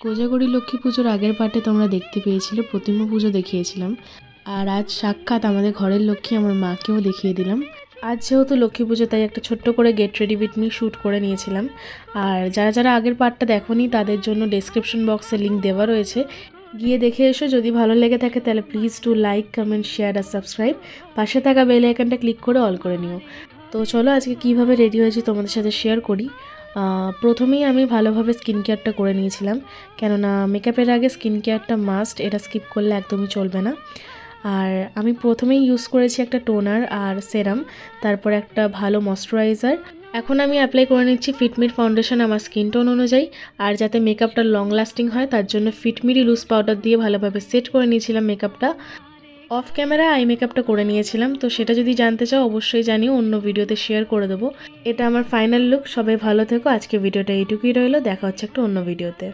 কোজাগরি লক্ষ্মী পুজোর আগের পার্টে তোমরা দেখতে পেয়েছিলে প্রতিমা পুজো দেখিয়েছিলাম, আর আজ সাক্ষাৎ আমাদের ঘরের লক্ষ্মী আমার মাকেও দেখিয়ে দিলাম। আজ যেহেতু লক্ষ্মী পুজো তাই একটা ছোট্ট করে get ready with me shoot করে নিয়েছিলাম। আর যারা যারা আগের পার্টটা দেখোনি তাদের জন্য ডেসক্রিপশন বক্সে লিঙ্ক দেওয়া রয়েছে, গিয়ে দেখে এসো। যদি ভালো লেগে থাকে তাহলে please to like, comment, share আর সাবস্ক্রাইব। পাশে থাকা বেল আইকনটা ক্লিক করে অল করে নিও। তো চলো আজকে কিভাবে রেডি হয়েছি তোমাদের সাথে শেয়ার করি। প্রথমেই আমি ভালোভাবে স্কিন কেয়ারটা করে নিয়েছিলাম, কেননা মেকআপের আগে স্কিন কেয়ারটা মাস্ট, এটা স্কিপ করলে একদমই চলবে না। আর আমি প্রথমেই ইউজ করেছি একটা টোনার আর সেরাম, তারপর একটা ভালো ময়শ্চারাইজার। এখন আমি অ্যাপ্লাই করে নিচ্ছি ফিটমির ফাউন্ডেশন আমার স্কিন টোন অনুযায়ী। আর যাতে মেকআপটা লং লাস্টিং হয় তার জন্য ফিটমিরই লুজ পাউডার দিয়ে ভালোভাবে সেট করে নিয়েছিলাম মেকআপটা। অফ ক্যামেরা আই মেকআপটা করে নিয়েছিলাম, তো সেটা যদি জানতে চাও অবশ্যই জানিও, অন্য ভিডিওতে শেয়ার করে দেবো। এটা আমার ফাইনাল লুক। সবাই ভালো থেকো। আজকে ভিডিওটা এইটুকুই রইলো, দেখা হচ্ছে একটা অন্য ভিডিওতে।